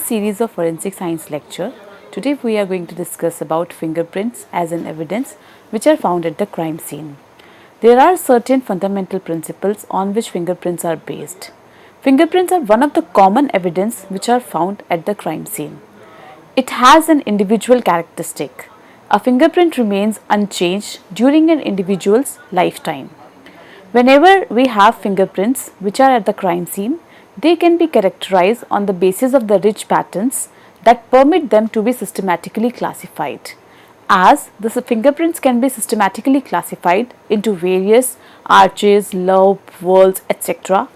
series of forensic science lecture. Today we are going to discuss about fingerprints as an evidence which are found at the crime scene. There are certain fundamental principles on which fingerprints are based. Fingerprints are one of the common evidence which are found at the crime scene. It has an individual characteristic. A fingerprint remains unchanged during an individual's lifetime. Whenever we have fingerprints which are at the crime scene, they can be characterized on the basis of the ridge patterns that permit them to be systematically classified. As the fingerprints can be systematically classified into various arches, lobe, whorls, etc.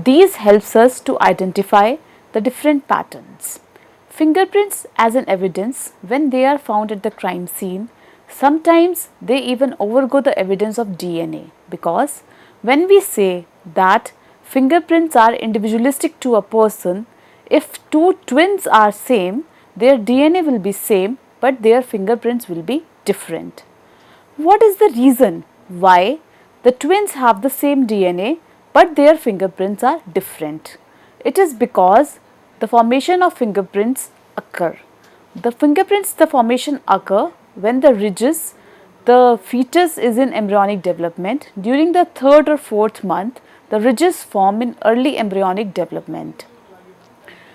These helps us to identify the different patterns. Fingerprints as an evidence, when they are found at the crime scene, sometimes they even overgo the evidence of DNA, because when we say that fingerprints are individualistic to a person, if two twins are same, their DNA will be same but their fingerprints will be different. What is the reason why the twins have the same DNA but their fingerprints are different? It is because the formation of fingerprints occur. The formation occur when the fetus is in embryonic development. During the 3rd or 4th month, the ridges form in early embryonic development.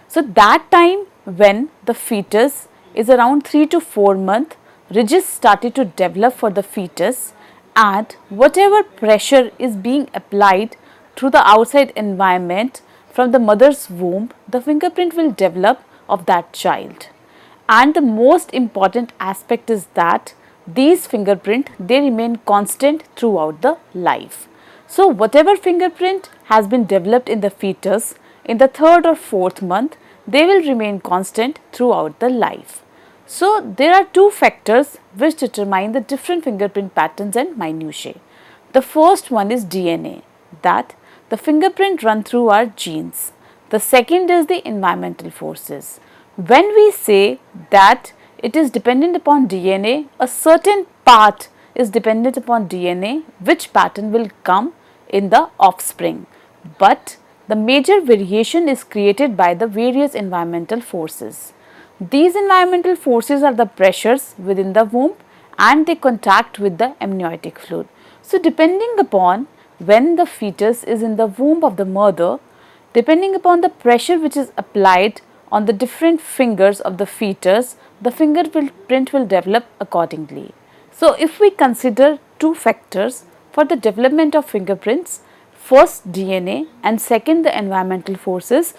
So that time when the fetus is around 3 to 4 months, ridges started to develop for the fetus, and whatever pressure is being applied through the outside environment from the mother's womb, the fingerprint will develop of that child. And the most important aspect is that these fingerprint, they remain constant throughout the life. So whatever fingerprint has been developed in the fetus in the 3rd or 4th month, they will remain constant throughout the life. So there are two factors which determine the different fingerprint patterns and minutiae. The first one is DNA, that the fingerprint run through our genes. The second is the environmental forces. When we say that it is dependent upon DNA, a certain part is dependent upon DNA, which pattern will come in the offspring. But the major variation is created by the various environmental forces. These environmental forces are the pressures within the womb and they contact with the amniotic fluid. So depending upon when the fetus is in the womb of the mother, depending upon the pressure which is applied on the different fingers of the fetus, the fingerprint will develop accordingly. So if we consider two factors for the development of fingerprints, first DNA and second the environmental forces,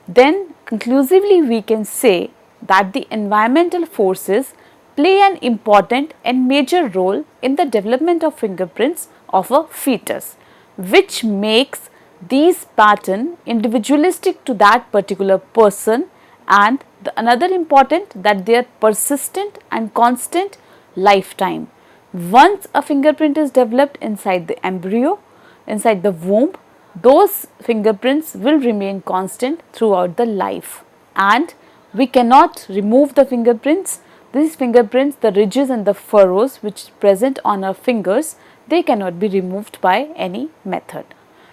then conclusively we can say that the environmental forces play an important and major role in the development of fingerprints of a fetus, which makes these pattern individualistic to that particular person, and another important that they are persistent and constant lifetime. Once a fingerprint is developed inside the embryo, inside the womb, those fingerprints will remain constant throughout the life, and we cannot remove the fingerprints. These fingerprints, the ridges and the furrows which present on our fingers, they cannot be removed by any method.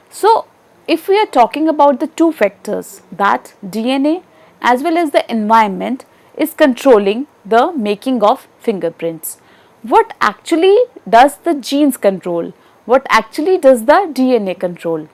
So if we are talking about the two factors, that DNA as well as the environment is controlling the making of fingerprints, what actually does the genes control? What actually does the DNA control?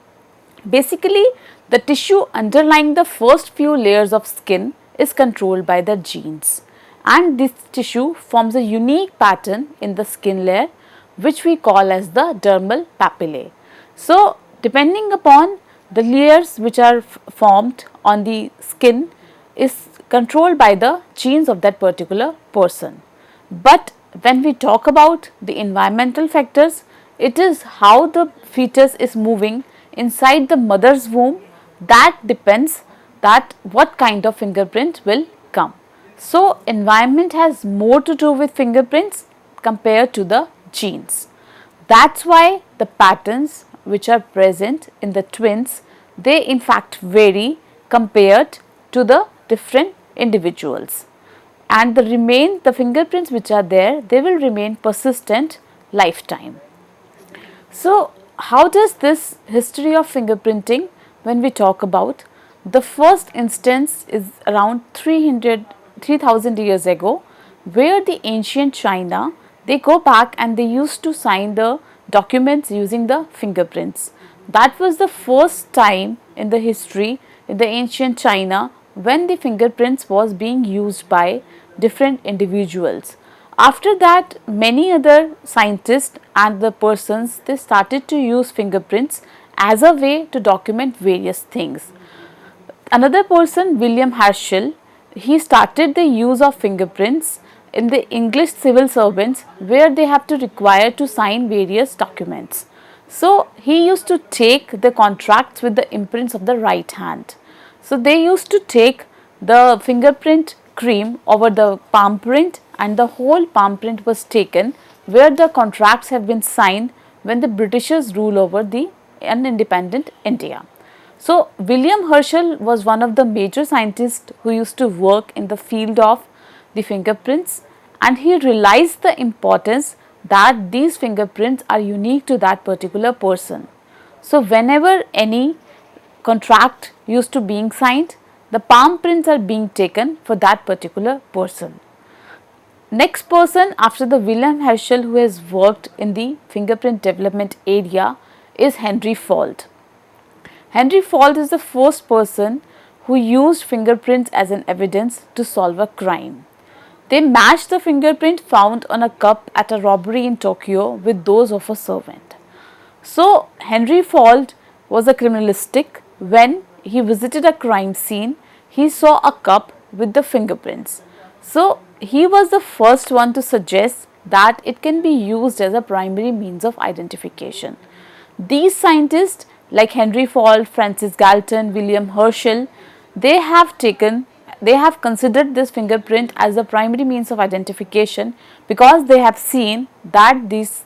Basically, the tissue underlying the first few layers of skin is controlled by the genes, and this tissue forms a unique pattern in the skin layer which we call as the dermal papillae. So depending upon the layers which are formed on the skin is controlled by the genes of that particular person. But when we talk about the environmental factors, it is how the fetus is moving inside the mother's womb that depends that what kind of fingerprint will come. So environment has more to do with fingerprints compared to the genes. That's why the patterns which are present in the twins, they in fact vary compared to the different individuals, and the fingerprints which are there, they will remain persistent lifetime. So how does this history of fingerprinting, when we talk about, The first instance is around 3,000 years ago, where the ancient China, they go back and they used to sign the documents using the fingerprints. That was the first time in the history in the ancient China when the fingerprints was being used by different individuals. After that, many other scientists and the persons, they started to use fingerprints as a way to document various things. Another person, William Herschel, he started the use of fingerprints in the English civil servants where they have to require to sign various documents. So he used to take the contracts with the imprints of the right hand. So they used to take the fingerprint cream over the palm print, and the whole palm print was taken where the contracts have been signed when the Britishers rule over the independent India. So William Herschel was one of the major scientists who used to work in the field of the fingerprints, and he realized the importance that these fingerprints are unique to that particular person. So whenever any contract used to being signed, the palm prints are being taken for that particular person. Next person after the William Herschel who has worked in the fingerprint development area is Henry Fuld. Henry Fuld is the first person who used fingerprints as an evidence to solve a crime. They matched the fingerprint found on a cup at a robbery in Tokyo with those of a servant. So Henry Fuld was a criminalistic. When he visited a crime scene, he saw a cup with the fingerprints. So he was the first one to suggest that it can be used as a primary means of identification. These scientists like Henry Fuld, Francis Galton, William Herschel, they have considered this fingerprint as a primary means of identification because they have seen that this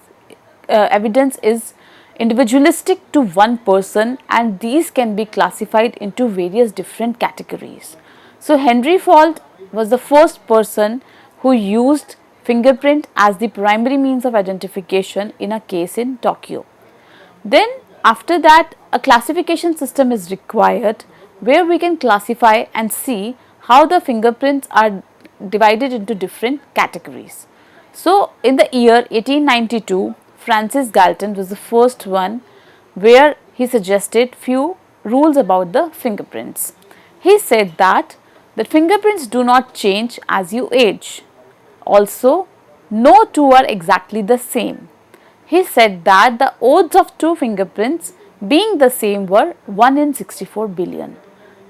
evidence is individualistic to one person, and these can be classified into various different categories. So Henry Fuld was the first person who used fingerprint as the primary means of identification in a case in Tokyo. Then after that, a classification system is required where we can classify and see how the fingerprints are divided into different categories. So in the year 1892, Francis Galton was the first one where he suggested few rules about the fingerprints. He said that the fingerprints do not change as you age. Also, no two are exactly the same. He said that the odds of two fingerprints being the same were 1 in 64 billion.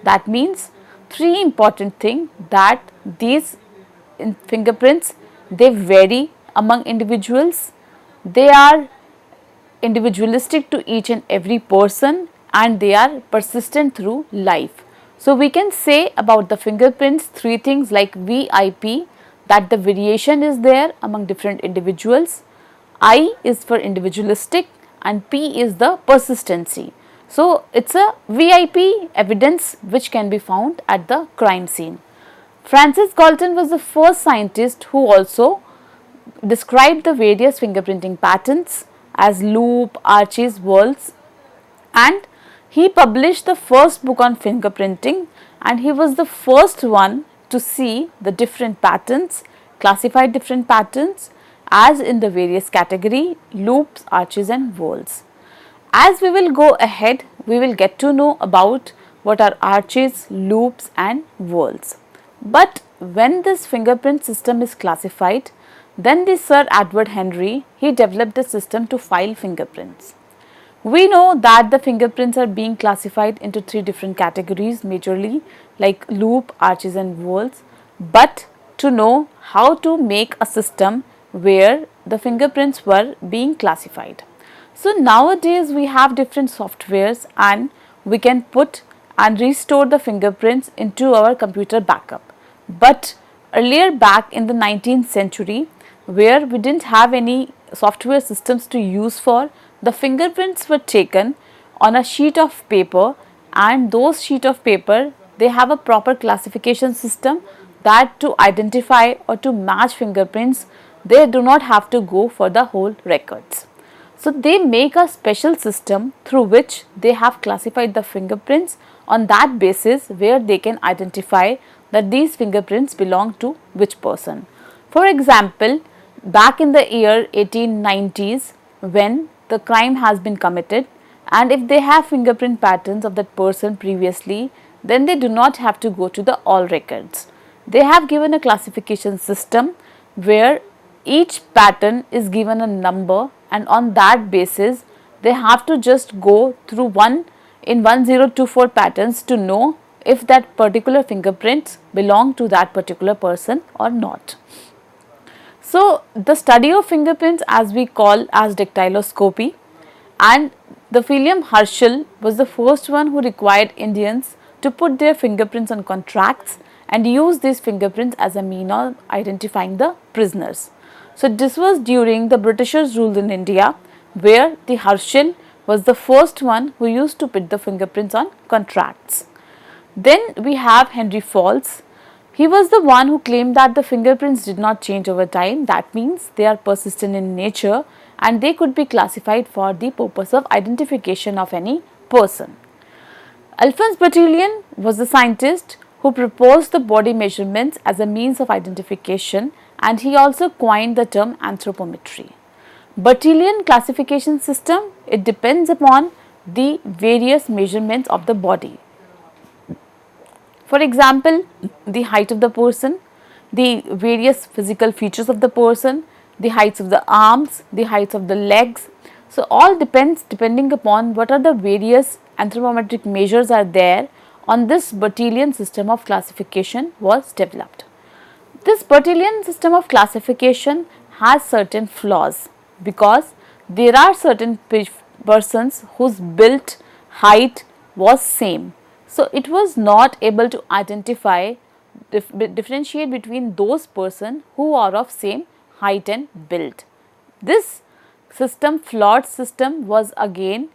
That means three important things, that these fingerprints, they vary among individuals, they are individualistic to each and every person, and they are persistent through life. So we can say about the fingerprints three things like VIP, that the variation is there among different individuals, I is for individualistic, and P is the persistency. So it's a VIP evidence which can be found at the crime scene. Francis Galton was the first scientist who also described the various fingerprinting patterns as loop, arches, whorls, and he published the first book on fingerprinting, and he was the first one to see the different patterns, classified different patterns as in the various category loops, arches and whorls. As we will go ahead, we will get to know about what are arches, loops and whorls. But when this fingerprint system is classified, then the Sir Edward Henry, he developed a system to file fingerprints. We know that the fingerprints are being classified into three different categories majorly, like loop, arches and whorls. But to know how to make a system where the fingerprints were being classified. So nowadays we have different softwares, and we can put and restore the fingerprints into our computer backup. But earlier back in the 19th century, where we didn't have any software systems to use for, the fingerprints were taken on a sheet of paper, and those sheet of paper, they have a proper classification system that to identify or to match fingerprints, they do not have to go for the whole records. So they make a special system through which they have classified the fingerprints on that basis, where they can identify that these fingerprints belong to which person. For example, back in the year 1890s, when the crime has been committed, and if they have fingerprint patterns of that person previously, then they do not have to go to the all records. They have given a classification system where each pattern is given a number, and on that basis they have to just go through 1024 patterns to know if that particular fingerprints belong to that particular person or not. So the study of fingerprints, as we call as dactyloscopy, and the William Herschel was the first one who required Indians to put their fingerprints on contracts and use these fingerprints as a mean of identifying the prisoners. So this was during the Britishers' rule in India, where the Herschel was the first one who used to put the fingerprints on contracts. Then we have Henry Falls. He was the one who claimed that the fingerprints did not change over time. That means they are persistent in nature and they could be classified for the purpose of identification of any person. Alphonse Bertillon was the scientist who proposed the body measurements as a means of identification, and he also coined the term anthropometry. Bertillon classification system, it depends upon the various measurements of the body. For example, the height of the person, the various physical features of the person, the heights of the arms, the heights of the legs. So all depends depending upon what are the various anthropometric measures are there. On this Bertillon system of classification was developed. This Bertillon system of classification has certain flaws, because there are certain persons whose built height was same. So it was not able to identify, differentiate between those persons who are of same height and build. This system, flawed system, was again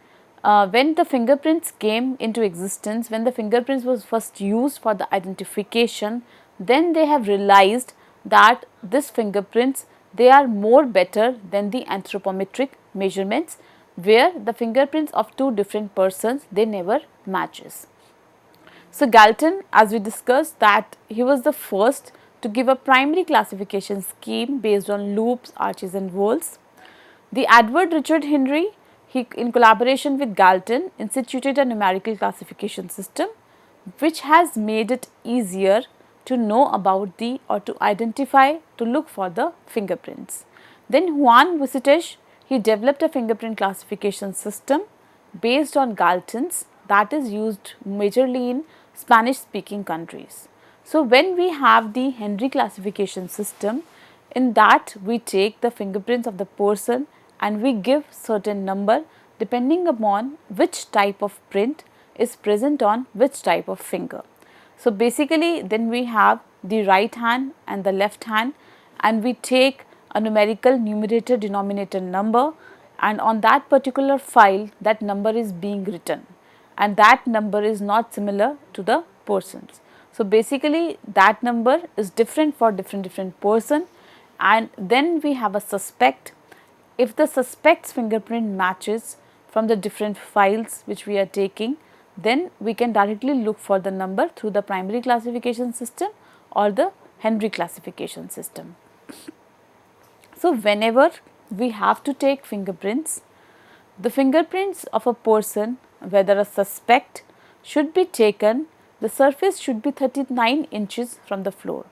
when the fingerprints came into existence, when the fingerprints was first used for the identification, then they have realized that this fingerprints, they are more better than the anthropometric measurements, where the fingerprints of two different persons, they never matches. So Galton, as we discussed, that he was the first to give a primary classification scheme based on loops, arches and whorls. The Edward Richard Henry, he in collaboration with Galton instituted a numerical classification system which has made it easier to know about the or to identify, to look for the fingerprints. Then Juan Vucetich, he developed a fingerprint classification system based on Galton's, that is used majorly in Spanish speaking countries. So when we have the Henry classification system, in that we take the fingerprints of the person and we give certain number depending upon which type of print is present on which type of finger. So basically then we have the right hand and the left hand, and we take a numerical numerator denominator number, and on that particular file that number is being written, and that number is not similar to the persons. So basically that number is different for different person, and then we have a suspect. If the suspect's fingerprint matches from the different files which we are taking, then we can directly look for the number through the primary classification system or the Henry classification system. So whenever we have to take fingerprints, the fingerprints of a person, whether a suspect, should be taken, the surface should be 39 inches from the floor.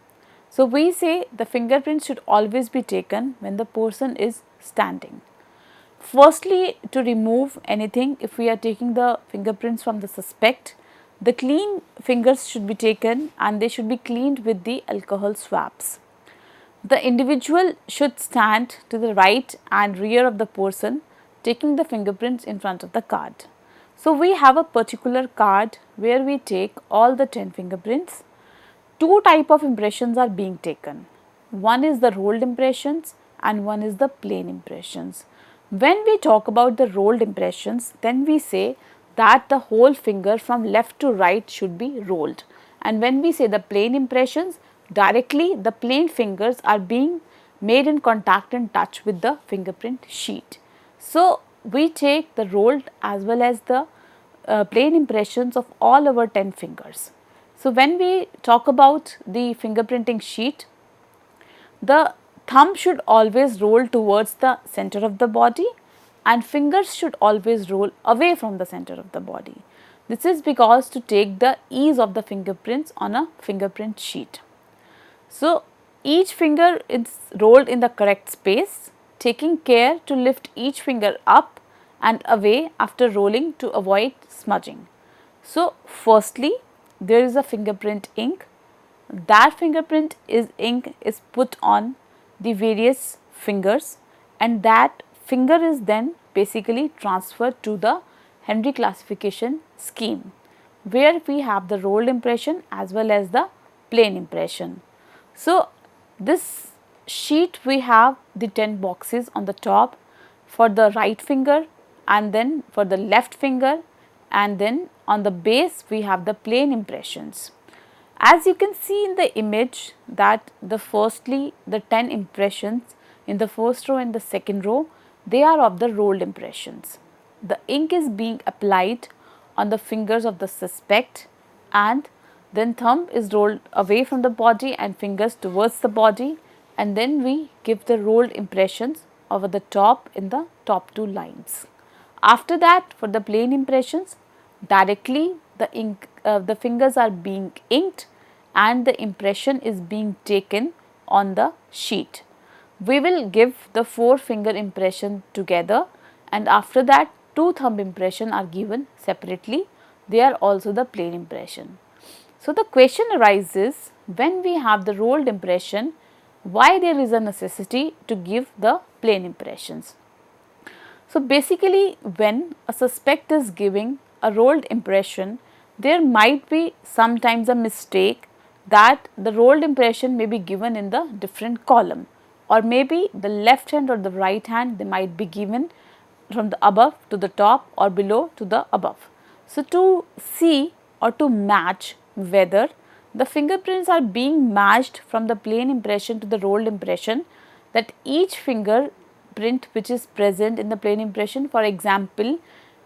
So we say the fingerprints should always be taken when the person is standing. Firstly, to remove anything, if we are taking the fingerprints from the suspect, the clean fingers should be taken and they should be cleaned with the alcohol swabs. The individual should stand to the right and rear of the person, taking the fingerprints in front of the card. So we have a particular card where we take all the 10 fingerprints. Two type of impressions are being taken. One is the rolled impressions and one is the plain impressions. When we talk about the rolled impressions, then we say that the whole finger from left to right should be rolled, and when we say the plain impressions, directly the plain fingers are being made in contact and touch with the fingerprint sheet. So, we take the rolled as well as the plain impressions of all our 10 fingers. So, when we talk about the fingerprinting sheet, the thumb should always roll towards the center of the body and fingers should always roll away from the center of the body. This is because to take the ease of the fingerprints on a fingerprint sheet. So, each finger is rolled in the correct space, taking care to lift each finger up and away after rolling to avoid smudging. So, firstly, there is a fingerprint ink. That fingerprint ink is put on the various fingers and that finger is then basically transferred to the Henry classification scheme, where we have the rolled impression as well as the plain impression. So, this sheet we have the 10 boxes on the top for the right finger and then for the left finger, and then on the base we have the plain impressions. As you can see in the image that firstly the 10 impressions in the first row and the second row, they are of the rolled impressions. The ink is being applied on the fingers of the suspect and then thumb is rolled away from the body and fingers towards the body, and then we give the rolled impressions over the top in the top two lines. After that, for the plain impressions, directly the fingers are being inked and the impression is being taken on the sheet. We will give the 4 finger impression together and after that 2 thumb impression are given separately. They are also the plain impression. So, the question arises, when we have the rolled impression, why there is a necessity to give the plain impressions? So, basically when a suspect is giving a rolled impression, there might be sometimes a mistake that the rolled impression may be given in the different column, or maybe the left hand or the right hand, they might be given from the above to the top or below to the above. So, to see or to match whether the fingerprints are being matched from the plain impression to the rolled impression, that each fingerprint which is present in the plain impression, for example,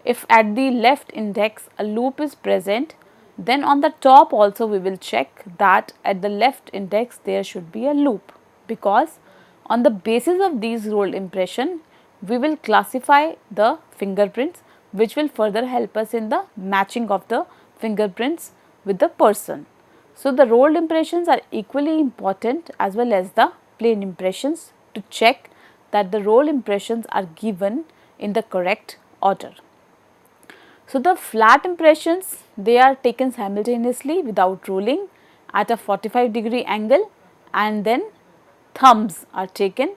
if at the left index a loop is present, then on the top also we will check that at the left index there should be a loop, because on the basis of these rolled impression we will classify the fingerprints, which will further help us in the matching of the fingerprints with the person. So, the rolled impressions are equally important as well as the plain impressions to check that the rolled impressions are given in the correct order. So, the flat impressions, they are taken simultaneously without rolling at a 45-degree angle, and then thumbs are taken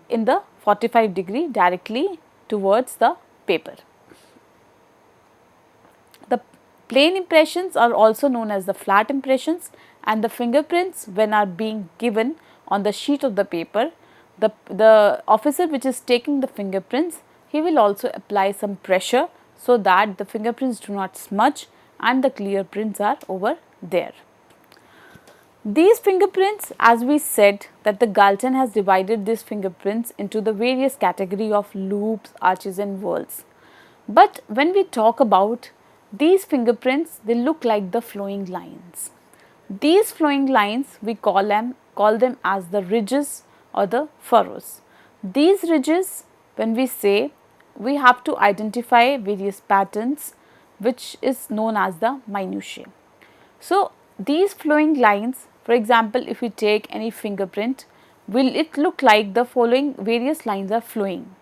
in the 45-degree directly towards the paper. The plain impressions are also known as the flat impressions, and the fingerprints, when are being given on the sheet of the paper, the officer which is taking the fingerprints, he will also apply some pressure so that the fingerprints do not smudge and the clear prints are over there. These fingerprints, as we said that the Galton has divided these fingerprints into the various category of loops, arches and whorls. But when we talk about these fingerprints, they look like the flowing lines. These flowing lines we call them as the ridges or the furrows. These ridges, when we say, we have to identify various patterns which is known as the minutiae. So, these flowing lines, for example, if we take any fingerprint, will it look like the following various lines are flowing.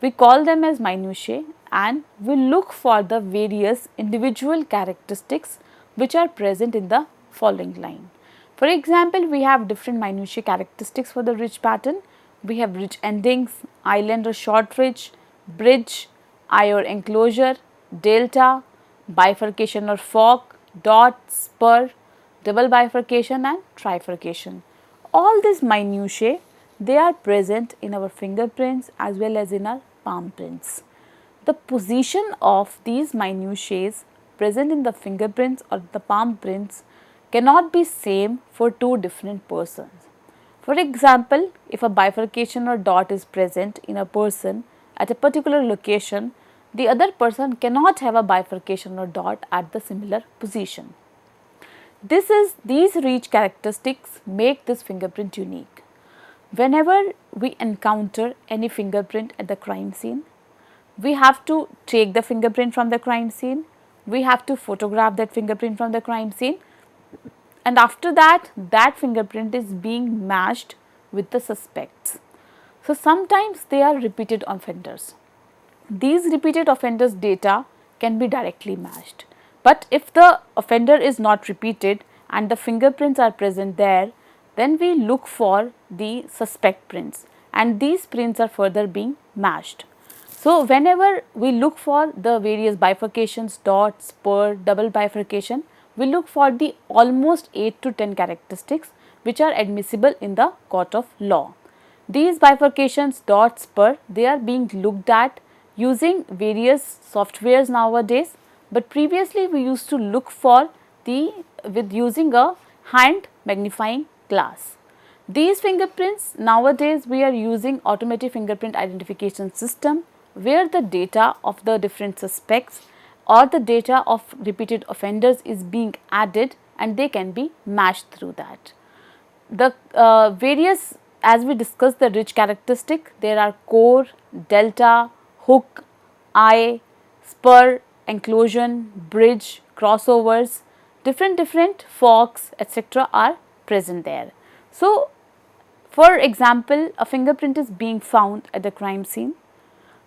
We call them as minutiae and we look for the various individual characteristics which are present in the following line. For example, we have different minutiae characteristics for the ridge pattern. We have ridge endings, island or short ridge, bridge, eye or enclosure, delta, bifurcation or fork, dot, spur, double bifurcation and trifurcation. All these minutiae, they are present in our fingerprints as well as in our palm prints. The position of these minutiae present in the fingerprints or the palm prints cannot be same for two different persons. For example, if a bifurcation or dot is present in a person at a particular location, the other person cannot have a bifurcation or dot at the similar position. These ridge characteristics make this fingerprint unique. Whenever we encounter any fingerprint at the crime scene, we have to take the fingerprint from the crime scene, we have to photograph that fingerprint from the crime scene, and after that, that fingerprint is being matched with the suspects. So, sometimes they are repeated offenders. These repeated offenders data can be directly matched. But if the offender is not repeated and the fingerprints are present there, then we look for the suspect prints, and these prints are further being matched. So, whenever we look for the various bifurcations, dot, spur, double bifurcation, we look for the almost 8 to 10 characteristics which are admissible in the court of law. These bifurcations, dot, spur, they are being looked at using various softwares nowadays, but previously we used to look for with using a hand magnifying glass. These fingerprints, nowadays we are using automatic fingerprint identification system, where the data of the different suspects or the data of repeated offenders is being added and they can be matched through that. The various, as we discussed the ridge characteristic, there are core, delta, hook, eye, spur, enclosion, bridge, crossovers, different forks, etc. are present there. So, for example, a fingerprint is being found at the crime scene.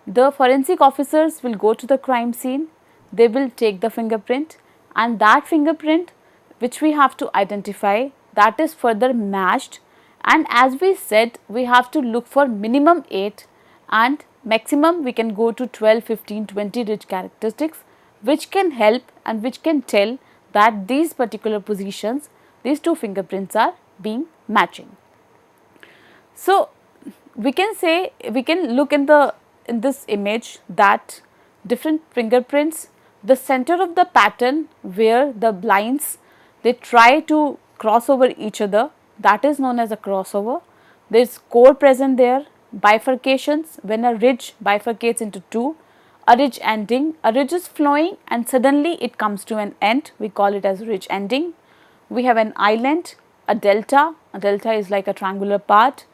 The forensic officers will go to the crime scene, they will take the fingerprint, and that fingerprint which we have to identify, that is further matched, and as we said, we have to look for minimum 8 and maximum we can go to 12, 15, 20 ridge characteristics, which can help and which can tell that these particular positions, these two fingerprints are being matching. So, we can say, we can look in this image that different fingerprints, the center of the pattern where the lines they try to cross over each other, that is known as a crossover. There is core present there, bifurcations, when a ridge bifurcates into two, a ridge ending, a ridge is flowing and suddenly it comes to an end, we call it as ridge ending. We have an island, a delta is like a triangular part.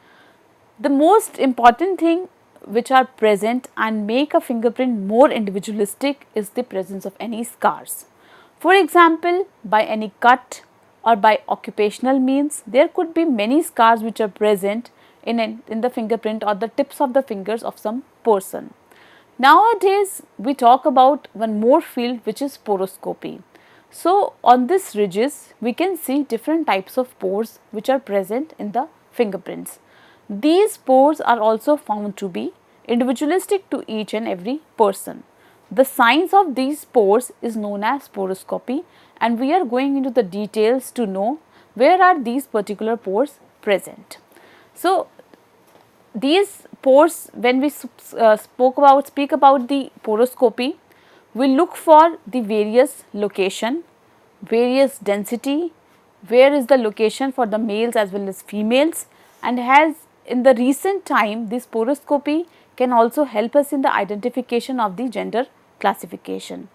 The most important thing which are present and make a fingerprint more individualistic is the presence of any scars. For example, by any cut or by occupational means, there could be many scars which are present in the fingerprint or the tips of the fingers of some person. Nowadays, we talk about one more field which is poroscopy. So, on these ridges, we can see different types of pores which are present in the fingerprints. These pores are also found to be individualistic to each and every person. The science of these pores is known as poroscopy, and we are going into the details to know where are these particular pores present. So, these pores, when we speak about the poroscopy, we look for the various location, various density, where is the location for the males as well as females, and has in the recent time this poroscopy can also help us in the identification of the gender classification.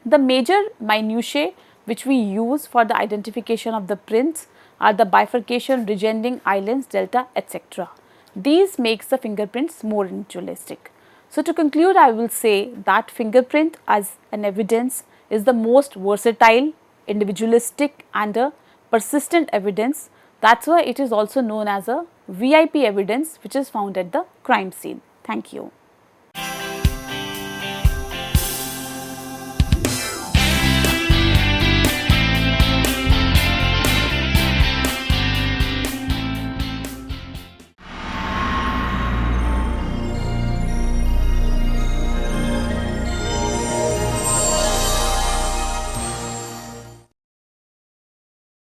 The major minutiae which we use for the identification of the prints are the bifurcation, ridge ending, islands, delta, etc. These makes the fingerprints more individualistic. So, to conclude, I will say that fingerprint as an evidence is the most versatile, individualistic and a persistent evidence. That is why it is also known as a VIP evidence which is found at the crime scene. Thank you.